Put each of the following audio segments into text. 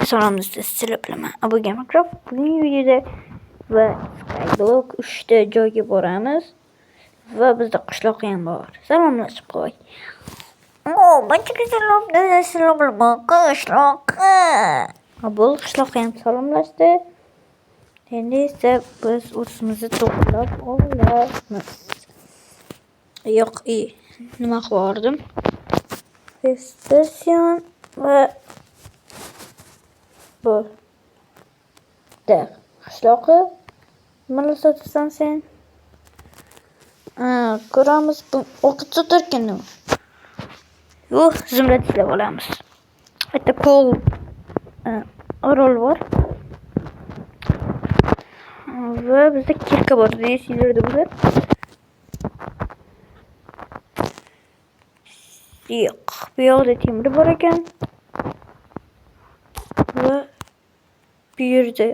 Salomda sizlar bilan Abu Gamercraft. Bugungi videoda va Skyblock 3 ta joyga boramiz va bizda qishloq ham bor. Salomlashib qo'y. Barchaga salom bilan qishloq. Bu qishloqqa ham salomlashdi. Endi esa biz o'zimizni to'plab olamiz. Yo'q, nima qildim? Station va bu da qishloqi nima sotasan sen? Ko'ramiz bu o'qit sotarkan. Yo'q, zumrad ishlab olamiz. Bitta qo'l orol bor. Va bizda kirka bor. Deysizlarda bular. Yo'q, bu yoqda temir bor ekan. Va bu yerda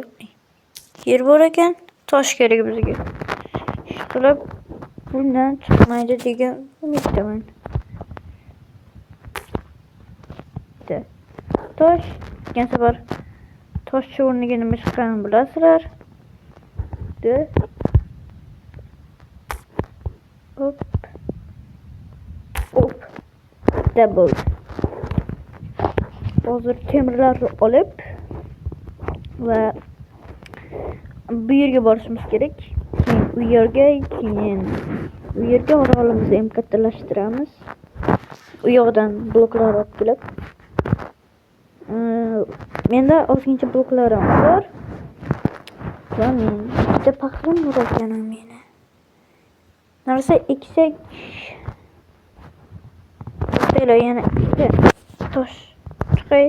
yer bor ekan. Tosh kerak bizga. Shunday bundan chiqmaydi degan umiddaman. Tosh degan safar tosh o'rniga nima chiqqanini bilasizlar. Hop. Double. Hozir temirlarni olib va bu yerga borishimiz kerak. Keyin u yerga orolimizni ham kattalashtiramiz. U yoqdan bloklar olib kelib. Menda ozgincha bloklarim bor. Va men bitta paxlim bor ekan meni. Narsa eksak Telo yana ikkita tosh chiqay.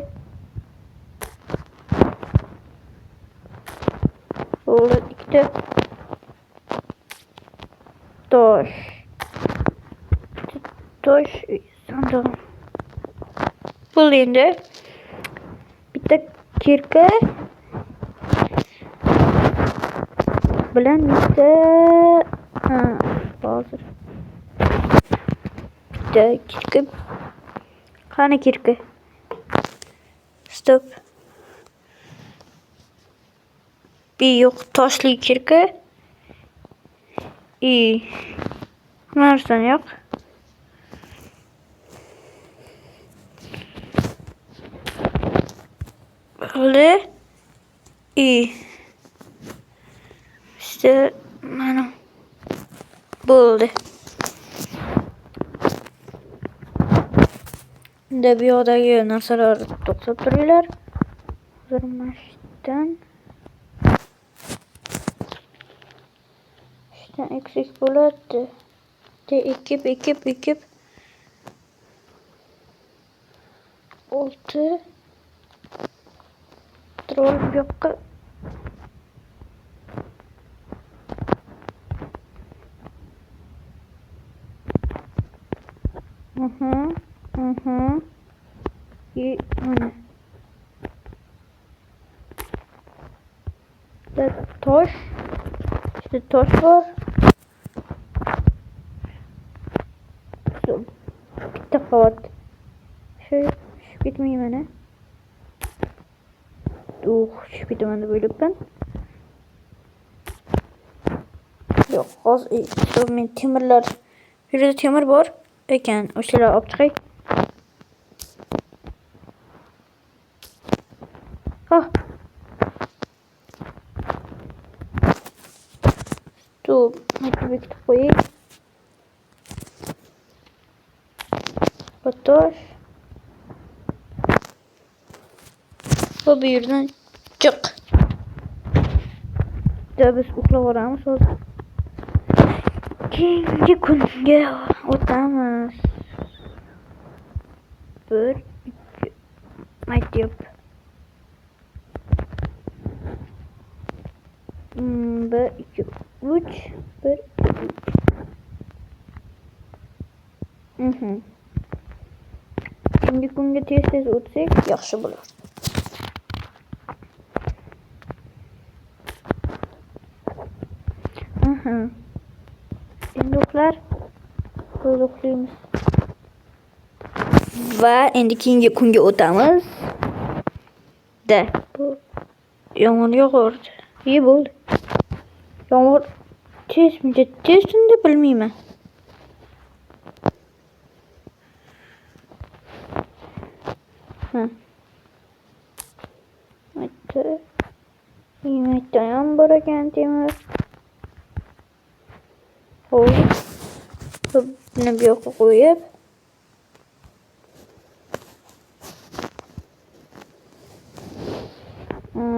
O'la ikkita tosh. Sandım. Bu endi bitta kirka bilan bitta hozir bitta kirka. Qani kirka? Stop. Bir yo'q toshli kirka. Narsa yo'q. Böyle işte mana bo'ldi. Endi bu yoqdagi narsalarni to'xtab turinglar. Ishdan eksik bo'ladi. Ekib 6 troll bu yoqqa tosh. İşte tosh var. Bitta qavat. Şöyle gitmeyeyim mana. Şu bitmeni bölüp ben. Yok, hozir men temirlar. Bu yerda temir bor ekan. O'shalarni olib chiqay. Bekitib qo'yay. Tosh. Bu yerdan chiq. Biz uxlab olamiz hozir. Keyingi kunga o'tamiz. 1 2 maytib. 1 2 3 1 2 Keyingi kunga tez o'tsak yaxshi bo'lar. Endi uxlaymiz. Va endi keyingi kunga o'tamiz. bitti. Bu yağmur yağıyordu. İyi oldu. Yağmur tez mi tezini de bilmeyeyim. Bitti. Yemekten bara kendime. Oldu. Bunu bir yoka koyup.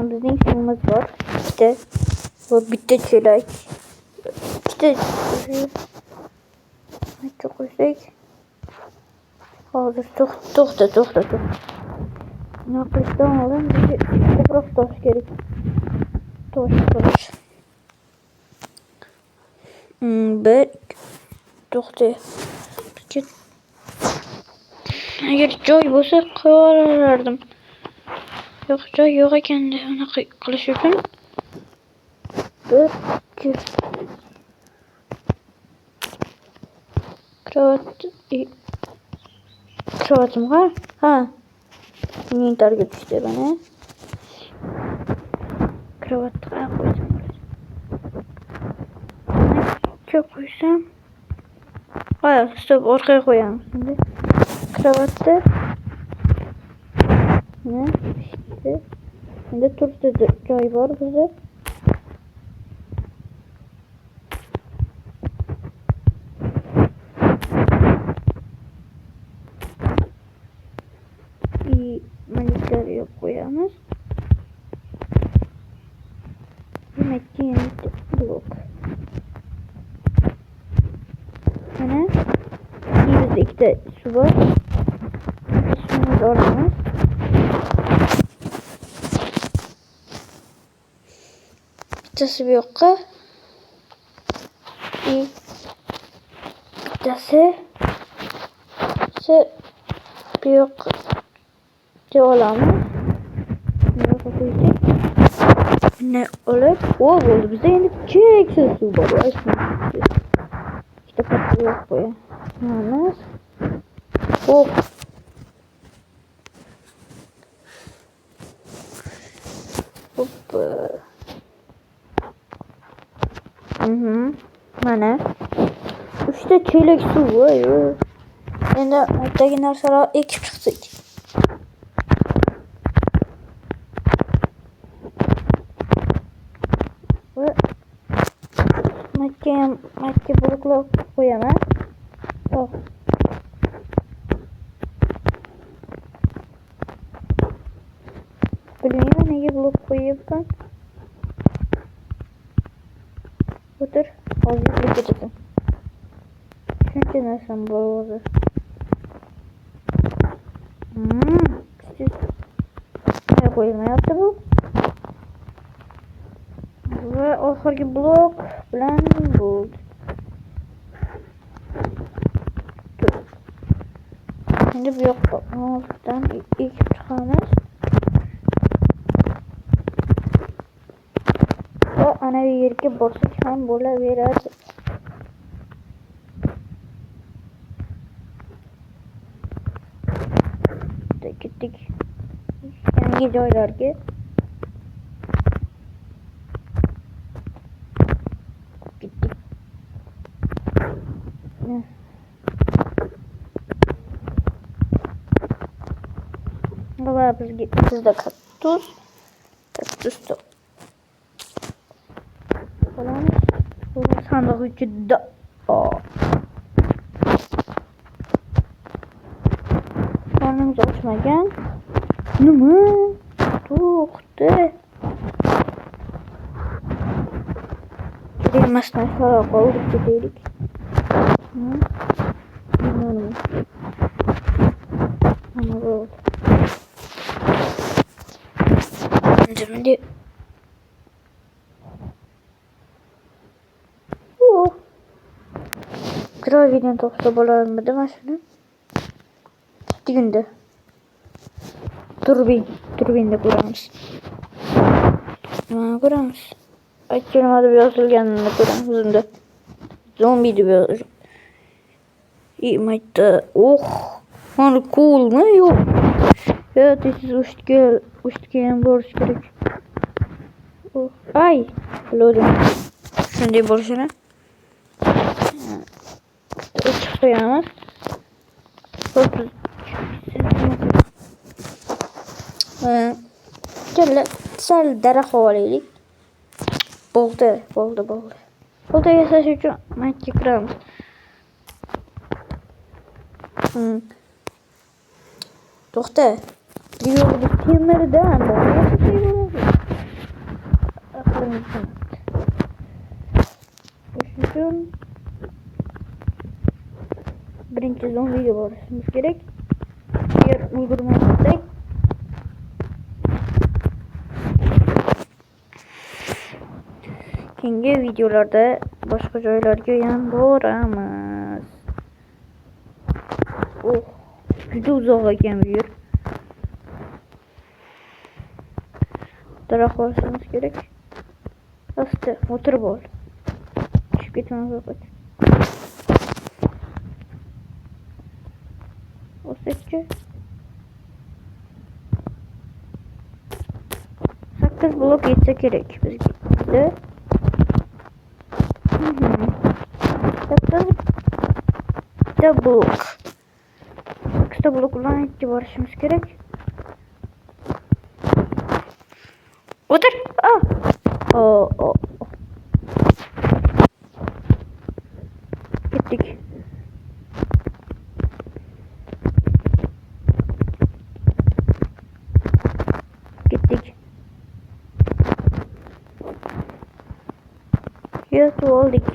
Bizim şeyimiz var. İşte bu bitti çörek. İşte çok güzel. Hazır toxta. Naklistan olan bir toprak taş gerek. Taş. Bir toxta. Eğer joy olsa koyardım. Yok joy yok ekan de onu qilish uchun bir kravatim var. Ha. İnventarga tushdi bana. Kravatni qayerga qo'ysam bo'ladi? Ko'p qo'ysam. Hayır, stop orqaga qo'yamiz şimdi. Kravatni ne? İşte. Şimdi tursta joy var bizde. Malikleri koyamız. Yemekçi blok. Hani bizde iki su var. Suyumuzu alamaz. Bitası bir yokka. Bitası bir yok. Olamaz. Ne olur? O oldu bize yeni çeksiz su var. İşte patlıyor yok buraya. Yalnız. Oh. Hoppa. Mana. Üçte çeyrek su var. Endi o'tdagi narsalar ekib chiqdik. Va makka bloklar qo'yaman. Oh. Bilmayman nega blok qo'yibman. O'tir, hozir ketasan. Shuncha narsam bor o'zi. Ne qo'yilmayapti bu? Va oxirgi blok bilan bo'ldi. Endi bu yoqqa oldidan ekib chiqamiz. Va ana bu yerga borsak ham bo'laveradi. Ketdik. Yangi joylarga. Ketdik. Va bizda kaktus falan. Bu sandık içinde. Karnımız açmagan. Nima? To'xta. Kerak emas narsalar qoldirib ketaylik. Mana bu. Endi Gravi'den topsa bo'larmidi mana shuni? Digunda. Turbinda ko'ramiz. Mana ko'ramiz. Aytganimda deb yozilganini ko'ramiz o'zimda. Zombi deb yozilgan. Mayda. Oh. Mana coolmi? Yo'q. Ya, this is uçtukken borç gerek. Oh. Ay. Loading. Shunday bo'lishini. Chiqib qo'yamiz. Sal daraxt olaylik. Bo'ldi. Bo'ldi yasash uchun makka kiramiz. To'xta. Yo'lda temirdan uchun birinchi zombiga borishimiz kerak. Agar ulgurmasak keyingi videolarda boshqa joylarga ham boramiz. Juda uzoq ekan bu yer. Daraxt olishimiz kerak. Asta o'tirib ol. Tushib ketamiz faqat. O'sakchi 8 blok yetsa kerak bizga. 8 blok. 8 blok bilan ikki borishimiz kerak. O'tir. Ketdik. Yetib oldik.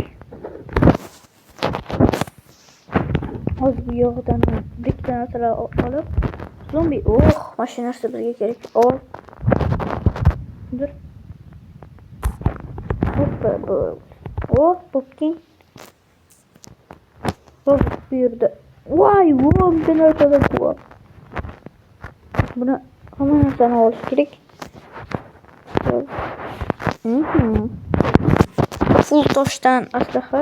Hozir bu yoqdan bitta narsalar olib, zombi, mashinasi bizga kerak. Ol. Dur. Hoppa bu. Popkin. Hop bu yerda. Voy, bir narsalar bor. Buni hamma narsani olish kerak. Full toshdan aslaha.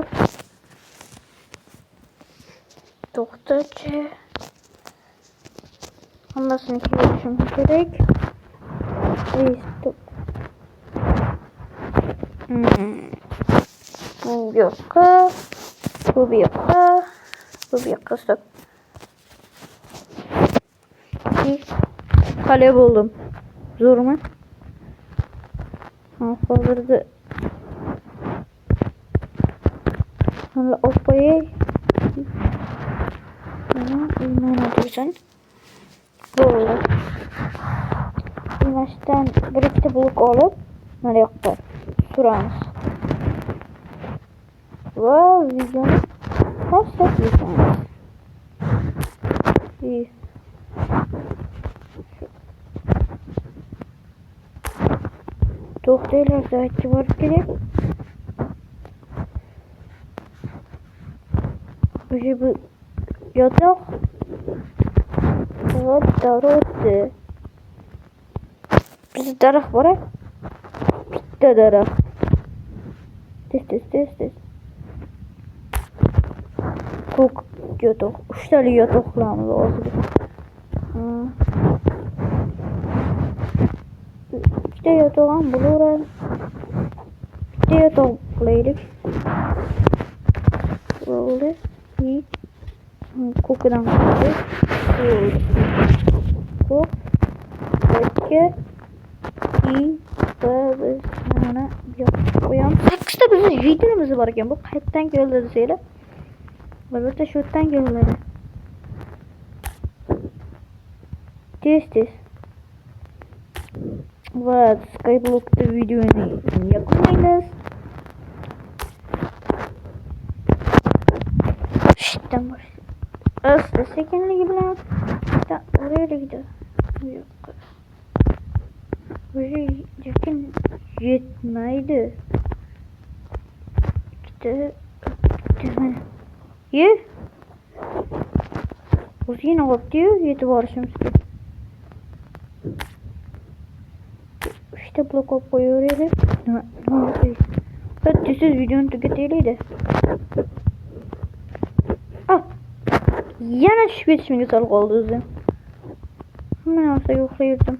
To'xtachi. Hammasini ko'rishim kerak. Stop. Bu yoqqa stop. Qale bo'ldim. Zo'rmi? Hozirda hala o'pay. Mana deysan. Bo'ldi. Mashdan bir ikkita blok olib, mana yoqqa suramiz. Va videoni to'xtatamiz. To'xtaylar, zaitga borib kerak. Bu yotoq. Darotdi. Bizda daraxt bor. Bitta daraxt. Tez. Ko'k yotoq. 3 tali yotoq qilamiz hozir. Bitta yotoq ham bo'laveradi. Bitta yotoq qilaylik. Bo'ldi. Ko'kdan qildik. Ko'k. Biz mana yoqib qo'yamiz. 8 ta bizning videomiz bor ekan. Bu qayerdan keldi desanglar. Albatta shu yerdan keladi. Tez. Va Skyblock'da videoni yakunlaymiz. Shitdan bosh. Asta sekinligi bilan o'raylikda. Yo'q. Lekin yetmaydi. O'zgina olibdi-yu, yetib borishimiz kerak. 3 ta blok olib qo'yaveraylik. Tez videoni tugataylik-da. Yana tushib ketishimga sal qoldi o'zi. Hamma narsaga uxlayirdim.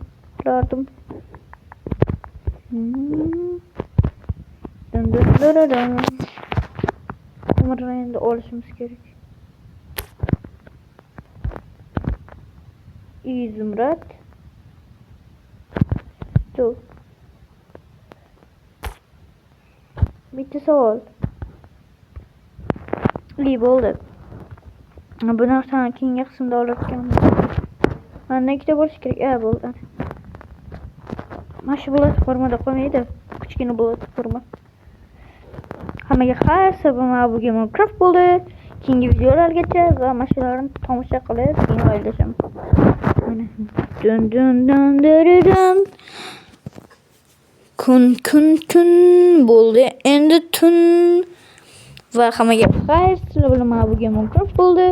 qilardim. Dun dun dun dun. Umarım endi olishimiz kerak. Zumrad. Dur. Bitti savol. İyi bo'ldi. Bu narsani keyingi qismda olayotganmiz. Mana ikkita bo'lishi kerak. Bo'ldi. Mana shu bulat formada qolmaydi. Kichkina bulat forma. Hammaga xayr, bu Minecraft bo'ldi. Keyingi videolargacha va mashinalarni tomosha qilib, keyin oylasham. Mana dun dun dun dun. Kun bo'ldi. Endi tun va hammaga xayr, sizlar bilan bu Minecraft bo'ldi.